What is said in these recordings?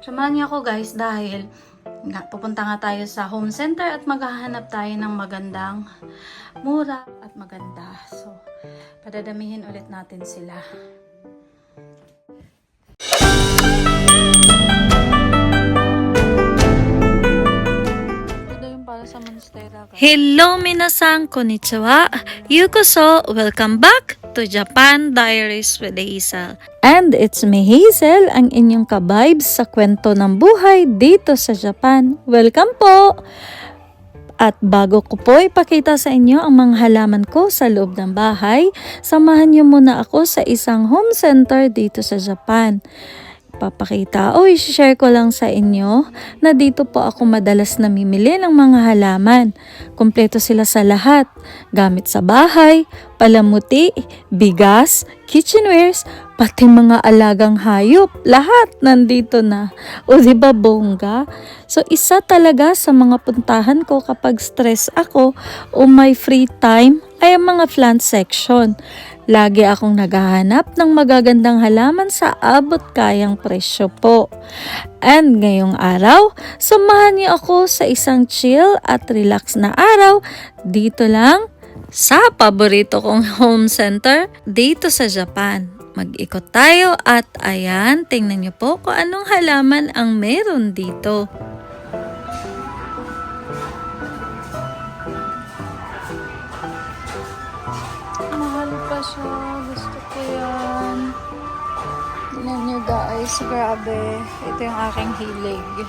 Samahan niyo ako guys dahil pupunta nga tayo sa home center at maghahanap tayo ng magandang, mura at maganda. So, padadamihin ulit natin sila. Ito yung para sa Monstera. Hello minasan, konnichiwa. Yukoso, welcome back to Japan Diaries with Hazel. And it's me Hazel, ang inyong ka-vibes sa kwento ng buhay dito sa Japan. Welcome po! At bago ko po ipakita sa inyo ang mga halaman ko sa loob ng bahay, samahan niyo muna ako sa isang home center dito sa Japan. Papakita o i-share ko lang sa inyo na dito po ako madalas namimili ng mga halaman. Kompleto sila sa lahat. Gamit sa bahay, palamuti, bigas, kitchenwares, pati mga alagang hayop. Lahat nandito na. O diba bongga? So isa talaga sa mga puntahan ko kapag stress ako o may free time ay ang mga plant section. Lagi akong naghahanap ng magagandang halaman sa abot kayang presyo po. And ngayong araw, samahan niyo ako sa isang chill at relax na araw dito lang sa paborito kong home center dito sa Japan. Mag-ikot tayo at ayan, tingnan niyo po kung anong halaman ang meron dito. Mahal pa siya. Gusto ko yan. Tignan nyo guys. Grabe. Ito yung aking hilig.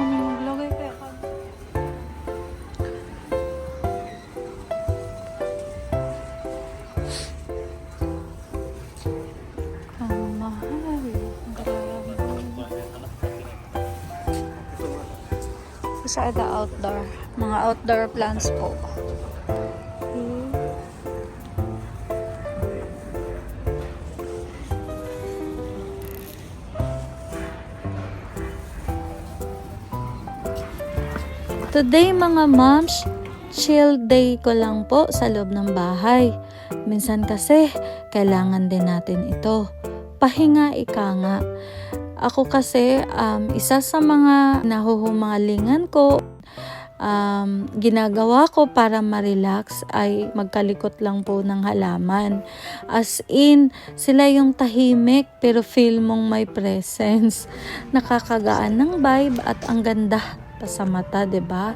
Maglagay kaya ka. Ang mahal. Grabe. Sa ada outdoor. Mga outdoor plants po. Today mga moms, chill day ko lang po sa loob ng bahay. Minsan kasi, kailangan din natin ito. Pahinga ika nga. Ako kasi, isa sa mga nahuhumalingan ko, ginagawa ko para ma-relax ay magkalikot lang po ng halaman. As in, sila yung tahimik pero feel mong may presence. Nakakagaan ng vibe at ang ganda pa sa mata, 'di ba?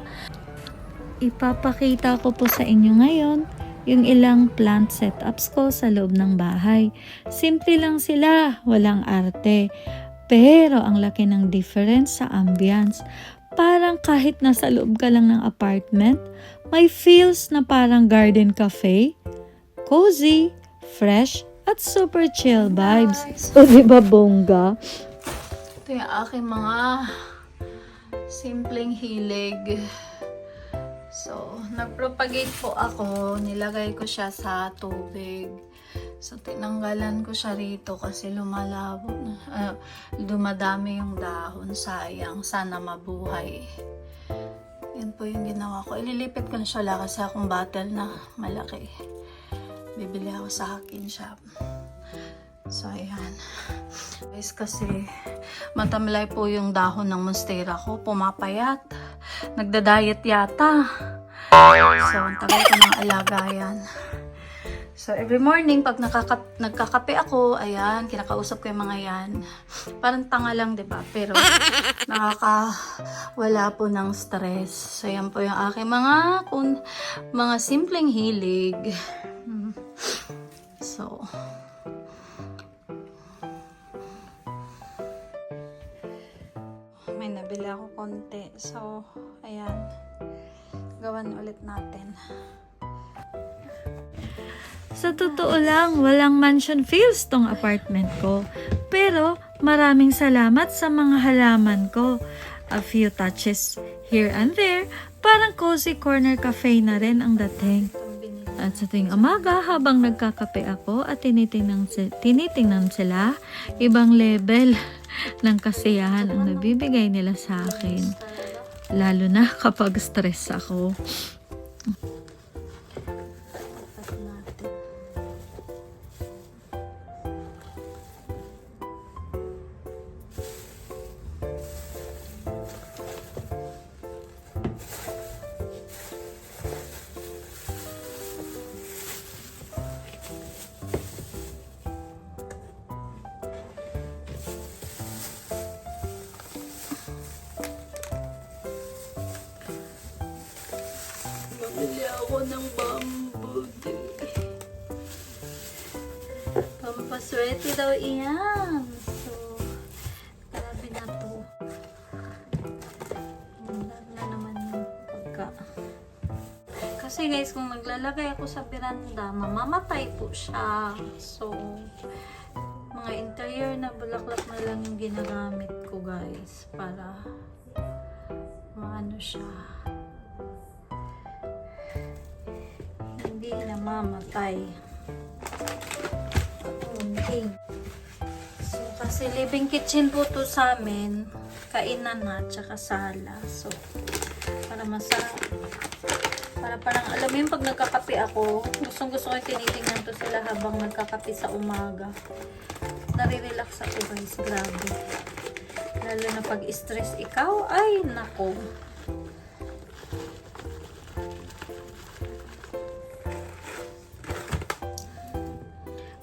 Ipapakita ko po sa inyo ngayon yung ilang plant setups ko sa loob ng bahay. Simple lang sila, walang arte. Pero ang laki ng difference sa ambience. Parang kahit nasa loob ka lang ng apartment, may feels na parang garden cafe, cozy, fresh, at super chill vibes. O diba bongga? Ito yung aking mga simpleng hilig. So, nagpropagate po ako. Nilagay ko siya sa tubig. So, tinanggalan ko siya rito kasi lumalabo na. Dumadami yung dahon. Sayang. Sana mabuhay. Yan po yung ginawa ko. Ililipit ko na siya. Wala kasi akong bottle na malaki. Bibili ako sa Hakin Shop. So, ayan. Guys, kasi matamlay po yung dahon ng monstera ko. Pumapayat. Nagda-diet yata. So, ang tagal ko ng alaga yan. So, every morning, pag nagkakape ako, ayan, kinakausap ko yung mga yan. Parang tanga lang, diba? Pero, nakakawala po ng stress. So, yan po yung aking mga simpleng hilig. So, may nabili ako konti. So, ayan. Gawan ulit natin. Sa totoo lang, walang mansion feels tong apartment ko. Pero maraming salamat sa mga halaman ko. A few touches here and there, parang cozy corner cafe na rin ang dating. Itong binili At sa tuwing umaga, habang nagkakape ako at tinitingnan sila, ibang level ng kasiyahan ang nabibigay nila sa akin. Lalo na kapag stress ako. Bumili ako ng bamboo tree. Pampaswerte daw iyan. So, grabe na to. Lalo na naman yung pagka. Kasi guys, kung naglalagay ako sa veranda, mamamatay po siya. So, mga interior na bulaklak na lang yung ginagamit ko guys. Para maano siya. Hindi namamatay. Okay. So, kasi living kitchen po to sa amin. Kainan na, tsaka sala. So, para para parang, alam mo yung pag nagkakape ako, gusto ko yung tinitingnan to sila habang nagkakape sa umaga. Nare-relax ako guys, grabe. Lalo na pag stress ikaw, ay nako.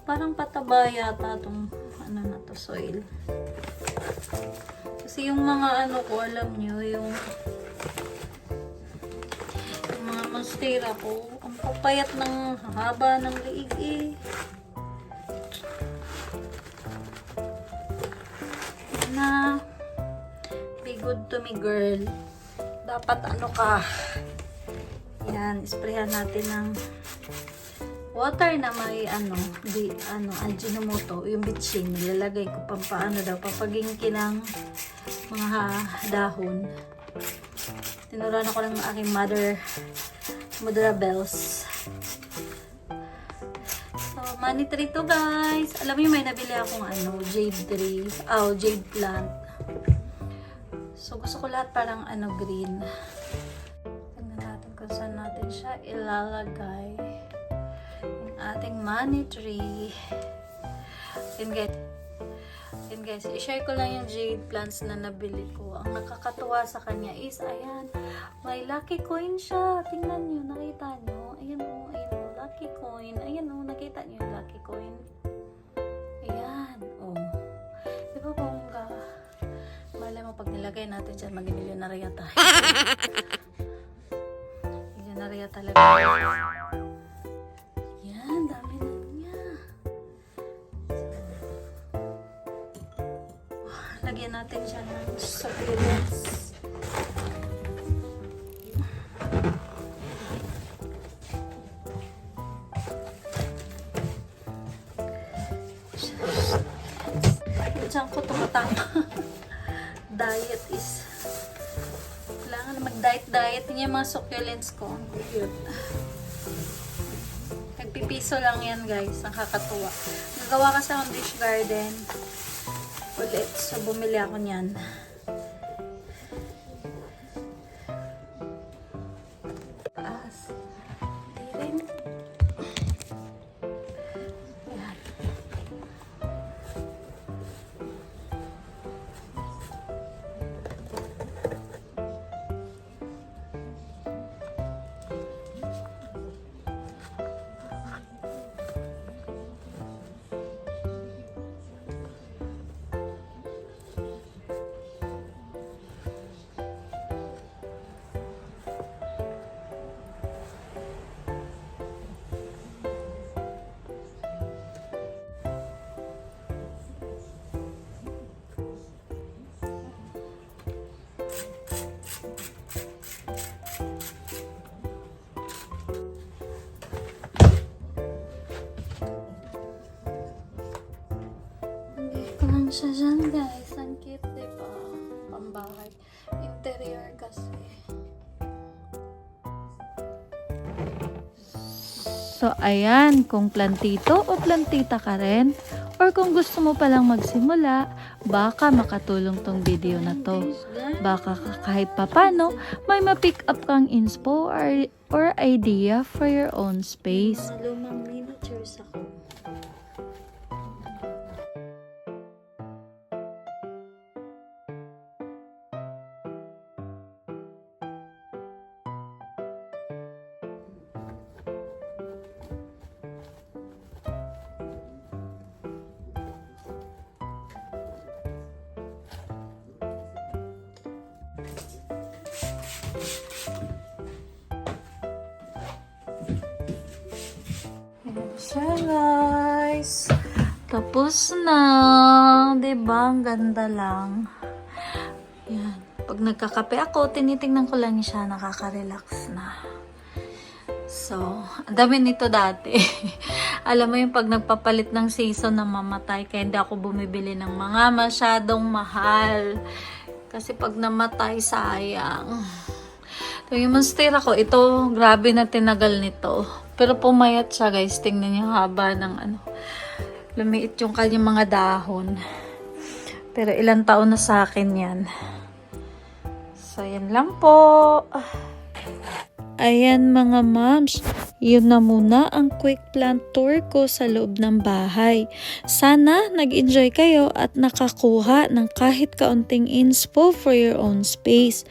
Parang pataba yata itong ano na to, soil. Kasi yung mga ano ko, alam nyo, yung mga monstera ko, ang papayat ng haba ng liig eh. Na, be good to me girl. Dapat ano ka. Yan, sprayan natin ng water na may Ajinomoto, yung bitchin, nilalagay ko pampaano daw, papagingki ng mga dahon. Tinuruan ako ng aking mother bells. So, money tree to guys. Alam mo yung may nabili akong jade tree, jade plant. So, gusto ko lahat parang green. Tingnan natin kung saan natin siya ilalagay. Ating money tree. Yun guys, i-share ko lang yung jade plants na nabili ko. Ang nakakatuwa sa kanya is, ayan, may lucky coin siya. Tingnan nyo, nakita nyo. Ayan o, lucky coin. Ayan o, nakita nyo yung lucky coin. Ayan, o. Di ba bongga? Malay mo, pag nilagay natin dyan, mag-milyonarya tayo. Milyonarya talaga. Lagyan natin siya ng succulents. Diyan ko tumatama. Diet is kailangan na mag-diet. Yun yung mga succulents ko. Ang cute. Nagpipiso lang yan guys. Nakakatuwa. Nagawa kasi akong dish garden ulit. So, bumili ako niyan. Taas. Di rin. Ayan. Siya dyan guys, ang cute diba? Pambahay. Interior kasi. So, ayan, kung plantito o plantita ka rin, or kung gusto mo palang magsimula, baka makatulong tong video na to. Baka kahit papano, may ma-pick up kang inspo or idea for your own space. Mga lumang miniatures ako. Siya guys. Tapos na. Diba? Ang ganda lang. Yan. Pag nagkakape ako, tinitingnan ko lang siya. Nakaka-relax na. So, ang dami nito dati. Alam mo yung pag nagpapalit ng season na mamatay, kaya hindi ako bumibili ng mga masyadong mahal. Kasi pag namatay, sayang. So, yung monstera ko, ito, grabe na tinagal nito. Pero pumayat siya guys. Tingnan niyo haba ng lumiit yung kanyang mga dahon. Pero ilang taon na sa akin yan. So, yan lang po. Ayan mga moms, yun na muna ang quick plant tour ko sa loob ng bahay. Sana nag-enjoy kayo at nakakuha ng kahit kaunting inspo for your own space.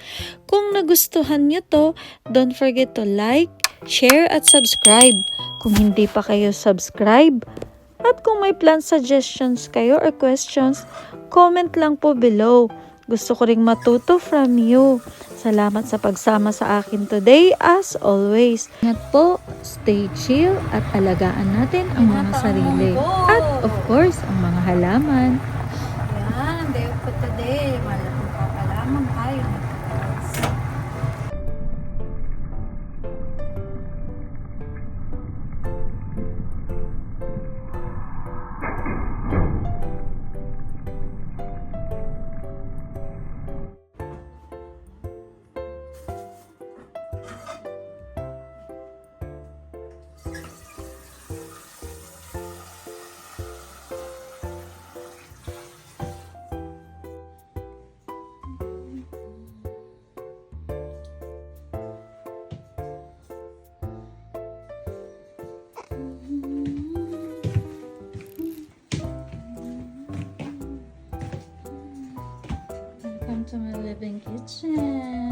Kung nagustuhan nyo to, don't forget to like, share at subscribe. Kung hindi pa kayo subscribe, at kung may plant suggestions kayo or questions, comment lang po below. Gusto ko ring matuto from you. Salamat sa pagsama sa akin today as always. Ingat po, stay chill at alagaan natin ang mga sarili. At of course, ang mga halaman. Yan, day of today. Malaking papalaman tayo. Welcome to my living kitchen.